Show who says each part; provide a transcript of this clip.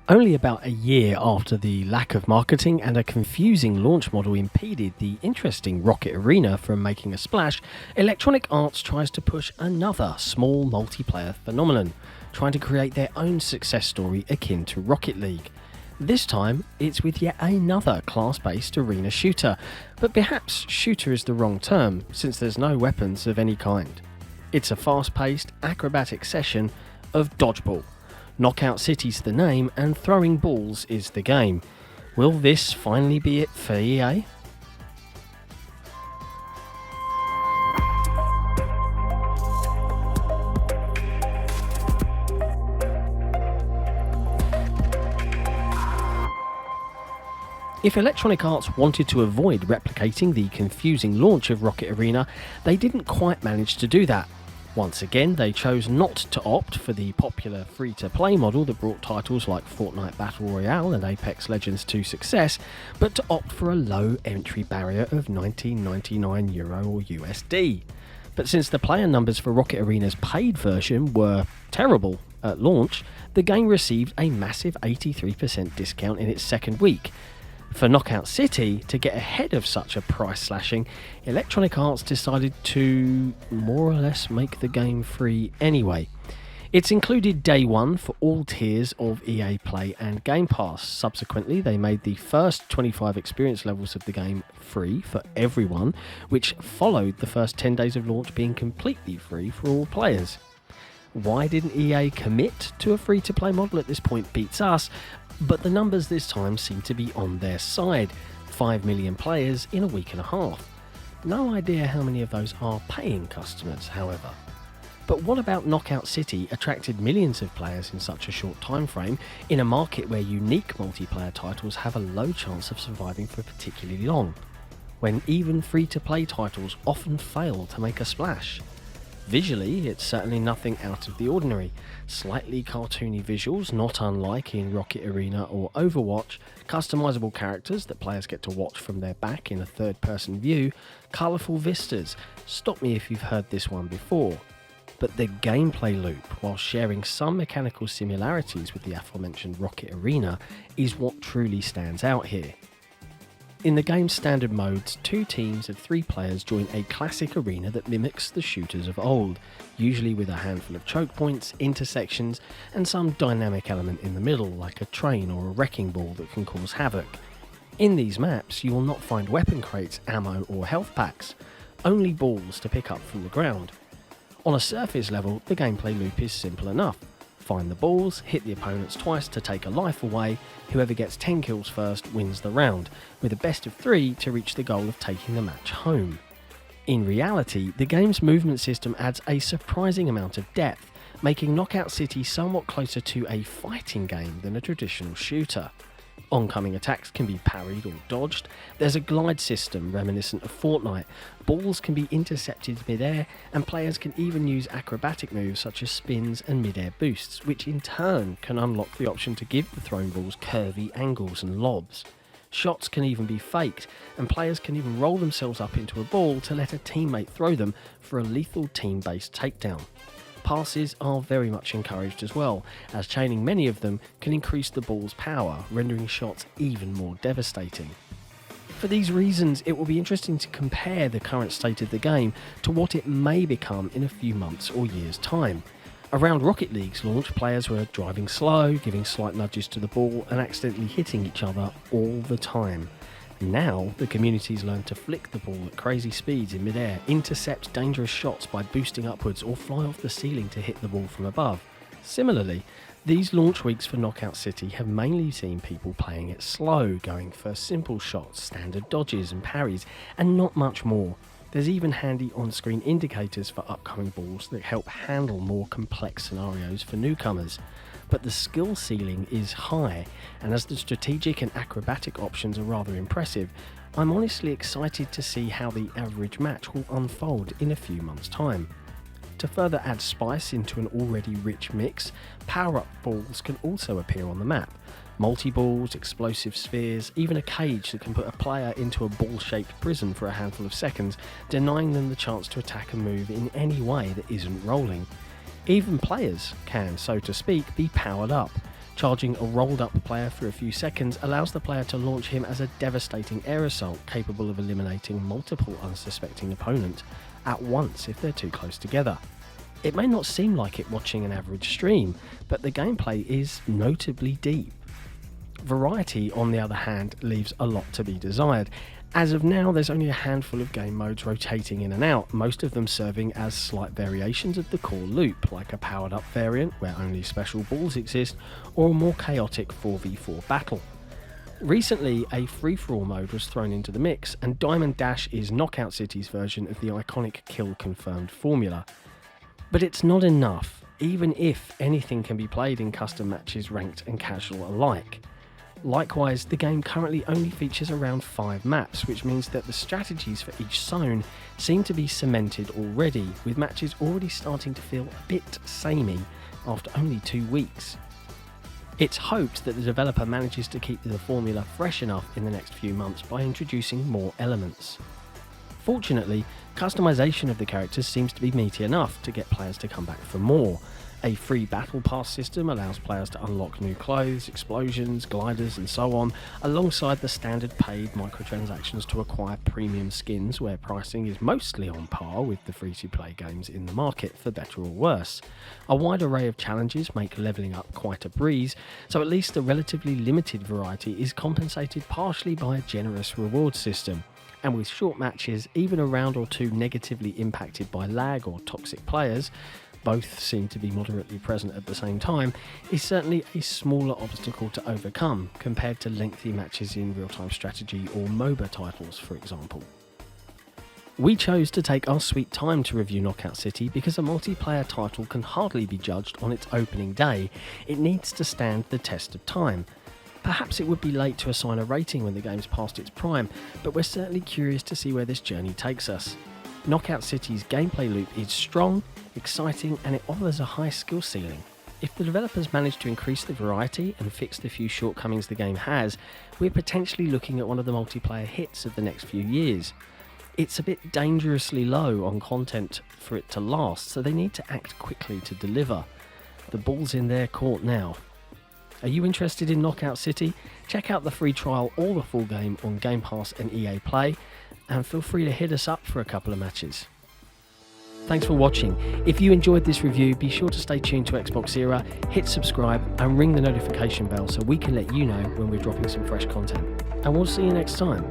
Speaker 1: Only about a year after the lack of marketing and a confusing launch model impeded the interesting Rocket Arena from making a splash, Electronic Arts tries to push another small multiplayer phenomenon, trying to create their own success story akin to Rocket League. This time, it's with yet another class-based arena shooter, but perhaps shooter is the wrong term, since there's no weapons of any kind. It's a fast-paced, acrobatic session of dodgeball. Knockout City's the name, and throwing balls is the game. Will this finally be it for EA? If Electronic Arts wanted to avoid replicating the confusing launch of Rocket Arena, they didn't quite manage to do that. Once again, they chose not to opt for the popular free-to-play model that brought titles like Fortnite Battle Royale and Apex Legends to success, but to opt for a low entry barrier of €19.99 or USD. But since the player numbers for Rocket Arena's paid version were terrible at launch, the game received a massive 83% discount in its second week. For Knockout City, to get ahead of such a price slashing, Electronic Arts decided to more or less make the game free anyway. It's included day one for all tiers of EA Play and Game Pass. Subsequently, they made the first 25 experience levels of the game free for everyone, which followed the first 10 days of launch being completely free for all players. Why didn't EA commit to a free-to-play model at this point beats us, but the numbers this time seem to be on their side. 5 million players in a week and a half. No idea how many of those are paying customers, however. But what about Knockout City attracted millions of players in such a short time frame in a market where unique multiplayer titles have a low chance of surviving for particularly long, when even free-to-play titles often fail to make a splash? Visually, it's certainly nothing out of the ordinary. Slightly cartoony visuals, not unlike in Rocket Arena or Overwatch, customizable characters that players get to watch from their back in a third-person view, colourful vistas. Stop me if you've heard this one before. But the gameplay loop, while sharing some mechanical similarities with the aforementioned Rocket Arena, is what truly stands out here. In the game's standard modes, 2 teams of 3 players join a classic arena that mimics the shooters of old, usually with a handful of choke points, intersections, and some dynamic element in the middle, like a train or a wrecking ball that can cause havoc. In these maps, you will not find weapon crates, ammo, or health packs, only balls to pick up from the ground. On a surface level, the gameplay loop is simple enough. Find the balls, hit the opponents twice to take a life away, whoever gets 10 kills first wins the round, with a best of 3 to reach the goal of taking the match home. In reality, the game's movement system adds a surprising amount of depth, making Knockout City somewhat closer to a fighting game than a traditional shooter. Oncoming attacks can be parried or dodged, there's a glide system reminiscent of Fortnite, balls can be intercepted mid-air, and players can even use acrobatic moves such as spins and mid-air boosts, which in turn can unlock the option to give the thrown balls curvy angles and lobs. Shots can even be faked, and players can even roll themselves up into a ball to let a teammate throw them for a lethal team-based takedown. Passes are very much encouraged as well, as chaining many of them can increase the ball's power, rendering shots even more devastating. For these reasons, it will be interesting to compare the current state of the game to what it may become in a few months or years' time. Around Rocket League's launch, players were driving slow, giving slight nudges to the ball, and accidentally hitting each other all the time. Now, the community's learned to flick the ball at crazy speeds in midair, intercept dangerous shots by boosting upwards, or fly off the ceiling to hit the ball from above. Similarly, these launch weeks for Knockout City have mainly seen people playing it slow, going for simple shots, standard dodges and parries, and not much more. There's even handy on-screen indicators for upcoming balls that help handle more complex scenarios for newcomers. But the skill ceiling is high, and as the strategic and acrobatic options are rather impressive, I'm honestly excited to see how the average match will unfold in a few months' time. To further add spice into an already rich mix, power-up balls can also appear on the map. Multi-balls, explosive spheres, even a cage that can put a player into a ball-shaped prison for a handful of seconds, denying them the chance to attack and move in any way that isn't rolling. Even players can, so to speak, be powered up. Charging a rolled up player for a few seconds allows the player to launch him as a devastating air assault capable of eliminating multiple unsuspecting opponents at once if they're too close together. It may not seem like it watching an average stream, but the gameplay is notably deep. Variety, on the other hand, leaves a lot to be desired. As of now, there's only a handful of game modes rotating in and out, most of them serving as slight variations of the core loop, like a powered up variant where only special balls exist, or a more chaotic 4v4 battle. Recently, a free-for-all mode was thrown into the mix, and Diamond Dash is Knockout City's version of the iconic kill confirmed formula. But it's not enough, even if anything can be played in custom matches ranked and casual alike. Likewise, the game currently only features around 5 maps, which means that the strategies for each zone seem to be cemented already, with matches already starting to feel a bit samey after only 2 weeks. It's hoped that the developer manages to keep the formula fresh enough in the next few months by introducing more elements. Fortunately, customization of the characters seems to be meaty enough to get players to come back for more. A free battle pass system allows players to unlock new clothes, explosions, gliders and so on, alongside the standard paid microtransactions to acquire premium skins where pricing is mostly on par with the free-to-play games in the market, for better or worse. A wide array of challenges make levelling up quite a breeze, so at least the relatively limited variety is compensated partially by a generous reward system. And with short matches, even a round or two negatively impacted by lag or toxic players, both seem to be moderately present at the same time, is certainly a smaller obstacle to overcome compared to lengthy matches in real-time strategy or MOBA titles, for example. We chose to take our sweet time to review Knockout City because a multiplayer title can hardly be judged on its opening day. It needs to stand the test of time. Perhaps it would be late to assign a rating when the game's past its prime, but we're certainly curious to see where this journey takes us. Knockout City's gameplay loop is strong, exciting, and it offers a high skill ceiling. If the developers manage to increase the variety and fix the few shortcomings the game has, we're potentially looking at one of the multiplayer hits of the next few years. It's a bit dangerously low on content for it to last, so they need to act quickly to deliver. The ball's in their court now. Are you interested in Knockout City? Check out the free trial or the full game on Game Pass and EA Play, and feel free to hit us up for a couple of matches. Thanks for watching. If you enjoyed this review, be sure to stay tuned to XboxEra, hit subscribe and ring the notification bell so we can let you know when we're dropping some fresh content. And we'll see you next time.